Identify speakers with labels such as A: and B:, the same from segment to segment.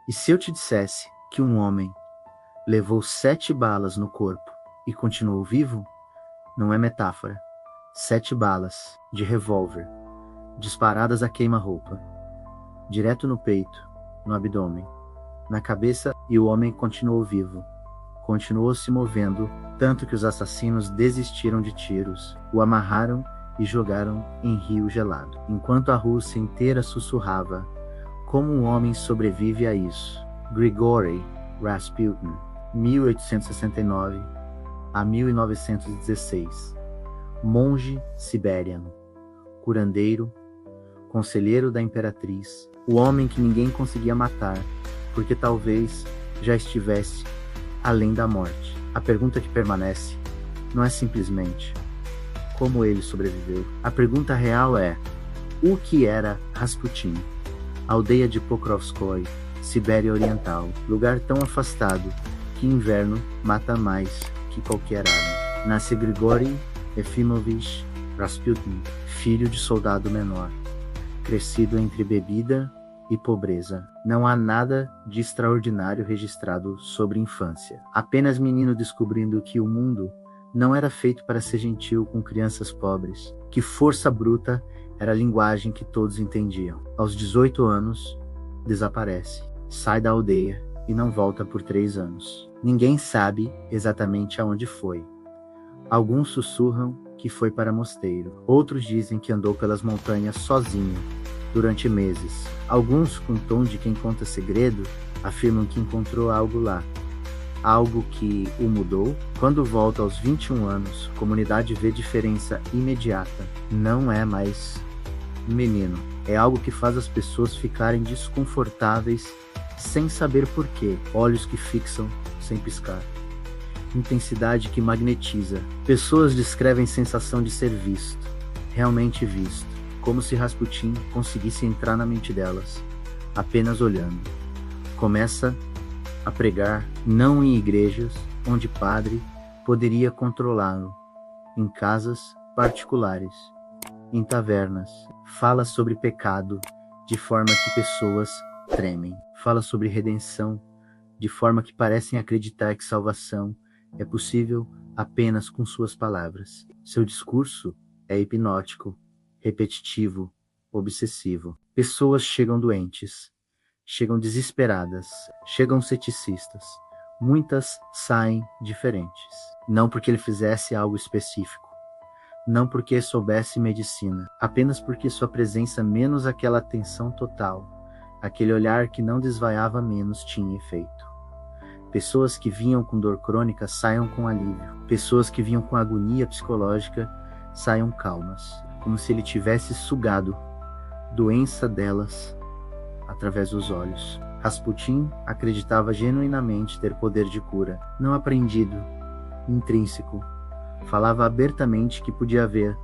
A: E se eu te dissesse que um homem levou 7 balas no corpo e continuou vivo? Não é metáfora. 7 balas de revólver, disparadas a queima-roupa, direto no peito, no abdômen, na cabeça, e o homem continuou vivo. Continuou se movendo, tanto que os assassinos desistiram de tiros, o amarraram e jogaram em rio gelado, enquanto a Rússia inteira sussurrava: como um homem sobrevive a isso? Grigory Rasputin, 1869 a 1916, monge siberiano, curandeiro, conselheiro da imperatriz, o homem que ninguém conseguia matar, porque talvez já estivesse além da morte. A pergunta que permanece não é simplesmente como ele sobreviveu. A pergunta real é: o que era Rasputin? Aldeia de Pokrovskoy, Sibéria Oriental, lugar tão afastado que inverno mata mais que qualquer arma. Nasce Grigori Efimovich Rasputin, filho de soldado menor, crescido entre bebida e pobreza. Não há nada de extraordinário registrado sobre infância. Apenas menino descobrindo que o mundo não era feito para ser gentil com crianças pobres, que força bruta era a linguagem que todos entendiam. Aos 18 anos, desaparece, sai da aldeia e não volta por 3 anos. Ninguém sabe exatamente aonde foi. Alguns sussurram que foi para mosteiro. Outros dizem que andou pelas montanhas sozinho durante meses. Alguns, com tom de quem conta segredo, afirmam que encontrou algo lá. Algo que o mudou. Quando volta aos 21 anos, a comunidade vê diferença imediata. Não é mais menino. É algo que faz as pessoas ficarem desconfortáveis sem saber porquê. Olhos que fixam sem piscar. Intensidade que magnetiza. Pessoas descrevem sensação de ser visto, realmente visto, como se Rasputin conseguisse entrar na mente delas, apenas olhando. Começa a pregar não em igrejas, onde padre poderia controlá-lo, em casas particulares, em tavernas. Fala sobre pecado de forma que pessoas tremem. Fala sobre redenção de forma que parecem acreditar que salvação é possível apenas com suas palavras. Seu discurso é hipnótico, repetitivo, obsessivo. Pessoas chegam doentes, chegam desesperadas, chegam ceticistas. Muitas saem diferentes. Não porque ele fizesse algo específico, não porque soubesse medicina, apenas porque sua presença, menos aquela atenção total, aquele olhar que não desvaiava menos, tinha efeito. Pessoas que vinham com dor crônica saiam com alívio. Pessoas que vinham com agonia psicológica saiam calmas, como se ele tivesse sugado doença delas através dos olhos. Rasputin acreditava genuinamente ter poder de cura, não aprendido, intrínseco. Falava abertamente que podia haver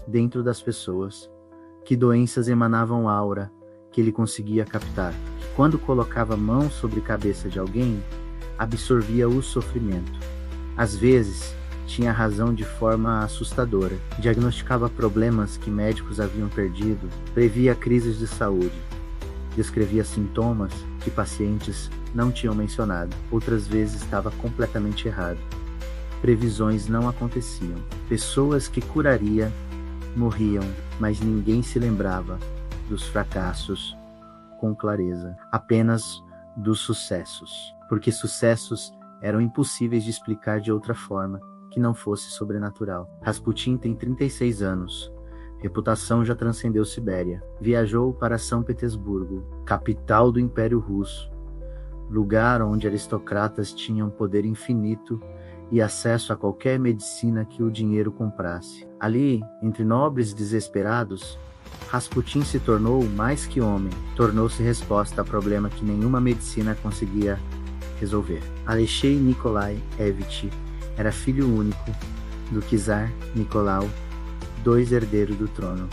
A: dentro das pessoas, que doenças emanavam aura que ele conseguia captar. Quando colocava a mão sobre a cabeça de alguém, absorvia o sofrimento. Às vezes, tinha razão de forma assustadora. Diagnosticava problemas que médicos haviam perdido, previa crises de saúde, descrevia sintomas que pacientes não tinham mencionado. Outras vezes estava completamente errado. Previsões não aconteciam. Pessoas que curaria morriam, mas ninguém se lembrava dos fracassos com clareza, apenas dos sucessos, porque sucessos eram impossíveis de explicar de outra forma que não fosse sobrenatural. Rasputin tem 36 anos. Reputação já transcendeu Sibéria. Viajou para São Petersburgo, capital do Império Russo, lugar onde aristocratas tinham poder infinito e acesso a qualquer medicina que o dinheiro comprasse. Ali, entre nobres desesperados, Rasputin se tornou mais que homem, tornou-se resposta a problema que nenhuma medicina conseguia resolver. Alexei Nikolaevich era filho único do czar Nicolau II, herdeiro do trono,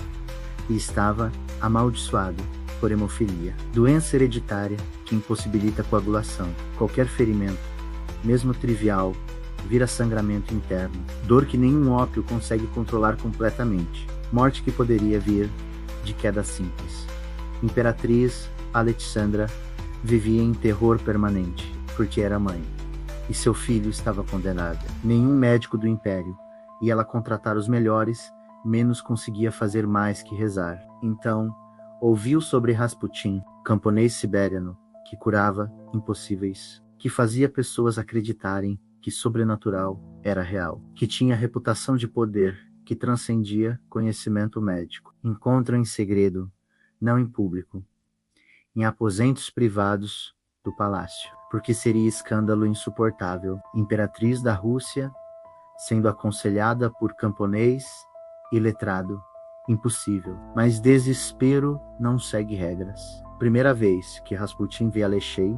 A: e estava amaldiçoado por hemofilia, doença hereditária que impossibilita a coagulação. Qualquer ferimento, mesmo trivial, vira sangramento interno, dor que nenhum ópio consegue controlar completamente, morte que poderia vir de queda simples. Imperatriz Alexandra vivia em terror permanente, porque era mãe, e seu filho estava condenado. Nenhum médico do império ia ela contratar os melhores, menos conseguia fazer mais que rezar. Então, ouviu sobre Rasputin, camponês siberiano, que curava impossíveis, que fazia pessoas acreditarem que sobrenatural era real, que tinha reputação de poder, que transcendia conhecimento médico. Encontro em segredo, não em público, em aposentos privados do palácio, porque seria escândalo insuportável. Imperatriz da Rússia, sendo aconselhada por camponês e letrado, impossível. Mas desespero não segue regras. Primeira vez que Rasputin vê Alexei,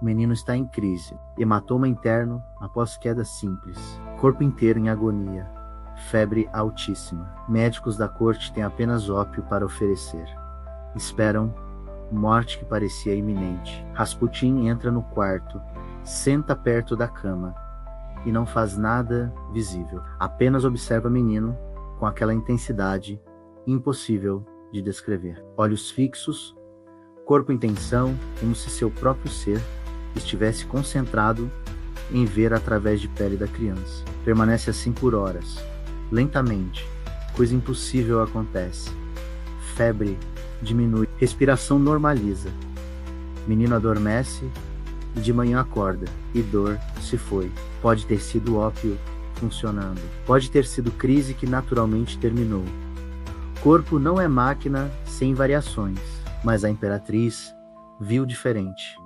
A: o menino está em crise, hematoma interno após queda simples, corpo inteiro em agonia, febre altíssima. Médicos da corte têm apenas ópio para oferecer. Esperam morte que parecia iminente. Rasputin entra no quarto, senta perto da cama e não faz nada visível. Apenas observa o menino com aquela intensidade impossível de descrever. Olhos fixos, corpo em tensão, como se seu próprio ser estivesse concentrado em ver através de pele da criança. Permanece assim por horas. Lentamente, coisa impossível acontece. Febre diminui, respiração normaliza. Menino adormece e de manhã acorda, e dor se foi. Pode ter sido ópio funcionando. Pode ter sido crise que naturalmente terminou. Corpo não é máquina sem variações, mas a imperatriz viu diferente.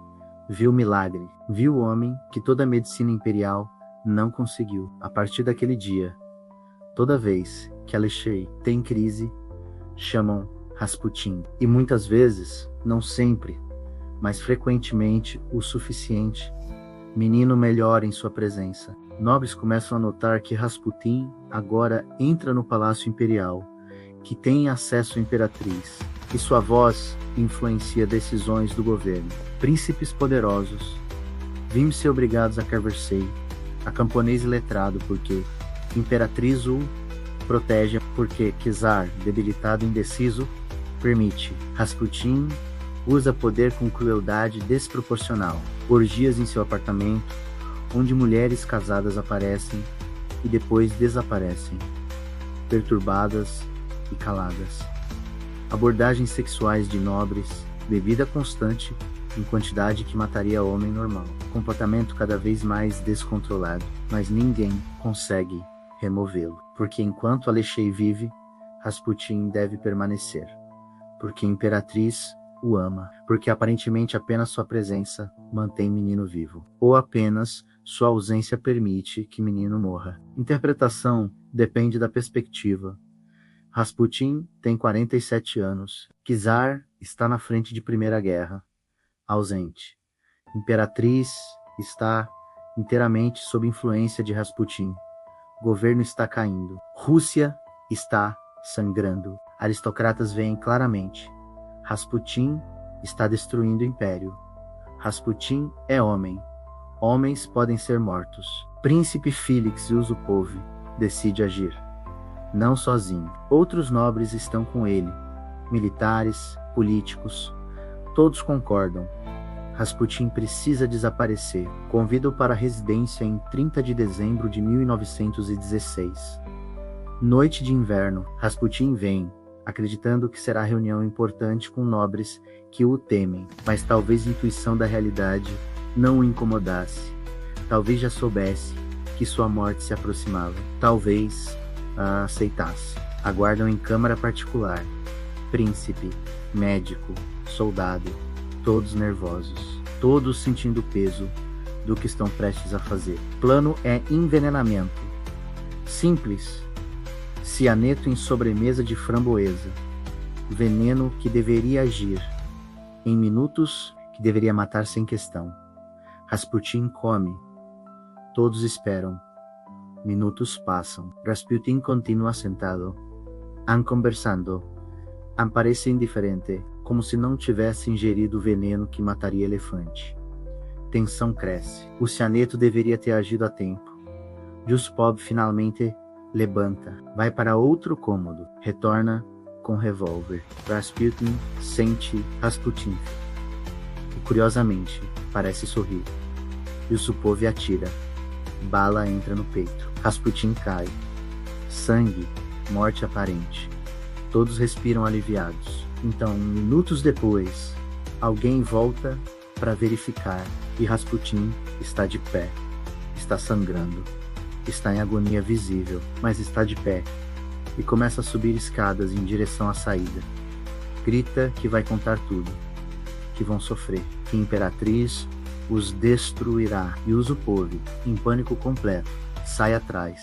A: Viu milagre. Viu o homem que toda a medicina imperial não conseguiu. A partir daquele dia, toda vez que Alexei tem crise, chamam Rasputin. E muitas vezes, não sempre, mas frequentemente o suficiente, menino melhora em sua presença. Nobres começam a notar que Rasputin agora entra no palácio imperial, que tem acesso à imperatriz, e sua voz influencia decisões do governo. Príncipes poderosos vimos-se obrigados a Versailles, a camponês letrado, porque imperatriz o protege, porque czar, debilitado e indeciso, permite. Rasputin usa poder com crueldade desproporcional. Orgias em seu apartamento, onde mulheres casadas aparecem e depois desaparecem, perturbadas e caladas. Abordagens sexuais de nobres, bebida constante em quantidade que mataria homem normal. Comportamento cada vez mais descontrolado, mas ninguém consegue removê-lo, porque enquanto Alexei vive, Rasputin deve permanecer, porque a imperatriz o ama, porque aparentemente apenas sua presença mantém menino vivo, ou apenas sua ausência permite que menino morra. Interpretação depende da perspectiva. Rasputin tem 47 anos. Czar está na frente de Primeira Guerra, ausente. Imperatriz está inteiramente sob influência de Rasputin. Governo está caindo. Rússia está sangrando. Aristocratas veem claramente. Rasputin está destruindo o império. Rasputin é homem. Homens podem ser mortos. Príncipe Félix Yusupov decide agir. Não sozinho. Outros nobres estão com ele. Militares, políticos. Todos concordam. Rasputin precisa desaparecer. Convida-o para a residência em 30 de dezembro de 1916. Noite de inverno. Rasputin vem, acreditando que será reunião importante com nobres que o temem, mas talvez a intuição da realidade não o incomodasse. Talvez já soubesse que sua morte se aproximava. Talvez a aceitasse. Aguardam em câmara particular. Príncipe, médico, soldado, todos nervosos, todos sentindo o peso do que estão prestes a fazer. Plano é envenenamento. Simples. Cianeto em sobremesa de framboesa. Veneno que deveria agir em minutos, que deveria matar sem questão. Rasputin come. Todos esperam. Minutos passam. Rasputin continua sentado. Han conversando. Han parece indiferente, como se não tivesse ingerido o veneno que mataria elefante. Tensão cresce. O cianeto deveria ter agido a tempo. Yusupov finalmente levanta. Vai para outro cômodo. Retorna com revólver. Rasputin sente Rasputin. E Curiosamente, parece sorrir. Yusupov atira. Bala entra no peito. Rasputin cai. Sangue, morte aparente. Todos respiram aliviados. Então, minutos depois, alguém volta para verificar e Rasputin está de pé. Está sangrando. Está em agonia visível, mas está de pé. E começa a subir escadas em direção à saída. Grita que vai contar tudo. Que vão sofrer. Que a Imperatriz os destruirá. E Yusupov, em pânico completo, sai atrás.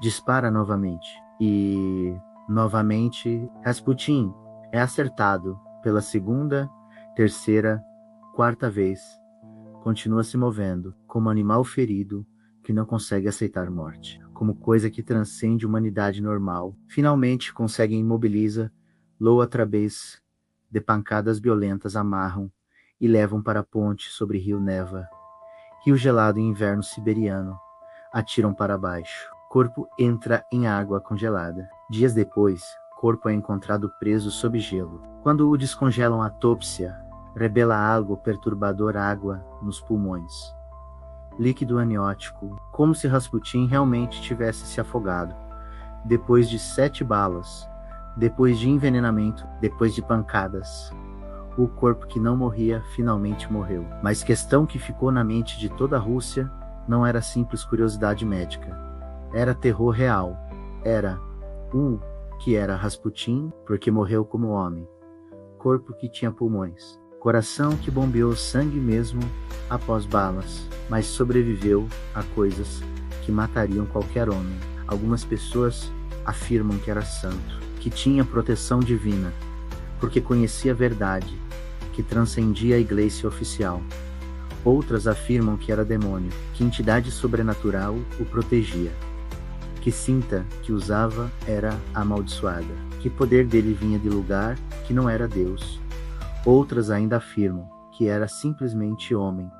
A: Dispara novamente. E... novamente, Rasputin é acertado pela segunda, terceira, quarta vez. Continua se movendo, como animal ferido que não consegue aceitar morte, como coisa que transcende humanidade normal. Finalmente consegue imobiliza, outra vez, de pancadas violentas amarram e levam para a ponte sobre rio Neva. Rio gelado em inverno siberiano. Atiram para baixo. Corpo entra em água congelada. Dias depois, corpo é encontrado preso sob gelo. Quando o descongelam a autópsia, revela algo perturbador água nos pulmões. Líquido aniótico, como se Rasputin realmente tivesse se afogado. Depois de 7 balas, depois de envenenamento, depois de pancadas. O corpo que não morria finalmente morreu. Mas questão que ficou na mente de toda a Rússia não era simples curiosidade médica. Era terror real. Era que era Rasputin, porque morreu como homem. Corpo que tinha pulmões. Coração que bombeou sangue mesmo após balas, mas sobreviveu a coisas que matariam qualquer homem. Algumas pessoas afirmam que era santo, que tinha proteção divina, porque conhecia a verdade, que transcendia a igreja oficial. Outras afirmam que era demônio, que entidade sobrenatural o protegia, que cinta que usava era amaldiçoada, que poder dele vinha de lugar que não era Deus. Outras ainda afirmam que era simplesmente homem,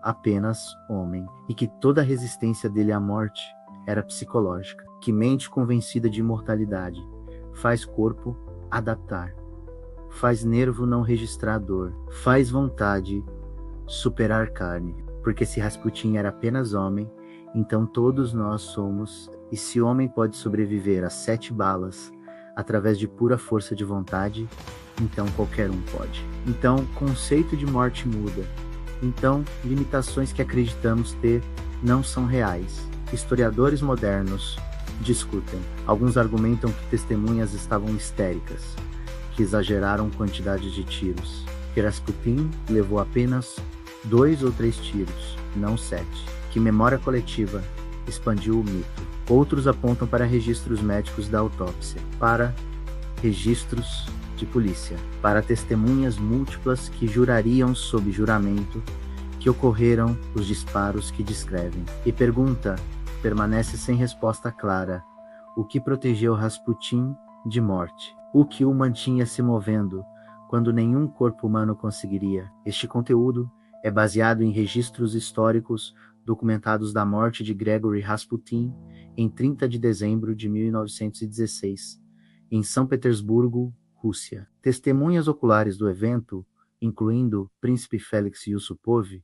A: apenas homem, e que toda a resistência dele à morte era psicológica, que mente convencida de imortalidade faz corpo adaptar, faz nervo não registrar dor, faz vontade superar carne, porque se Rasputin era apenas homem, então todos nós somos, e se homem pode sobreviver a 7 balas através de pura força de vontade, então qualquer um pode. Então, conceito de morte muda. Então, limitações que acreditamos ter não são reais. Historiadores modernos discutem. Alguns argumentam que testemunhas estavam histéricas, que exageraram quantidade de tiros, que Rasputin levou apenas 2 ou 3 tiros, não 7, que memória coletiva expandiu o mito. Outros apontam para registros médicos da autópsia, para registros de polícia, para testemunhas múltiplas que jurariam sob juramento que ocorreram os disparos que descrevem. E pergunta permanece sem resposta clara: o que protegeu Rasputin de morte? O que o mantinha se movendo quando nenhum corpo humano conseguiria? Este conteúdo é baseado em registros históricos documentados da morte de Gregory Rasputin em 30 de dezembro de 1916, em São Petersburgo, Rússia. Testemunhas oculares do evento, incluindo Príncipe Félix Yusupov,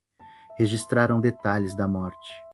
A: registraram detalhes da morte.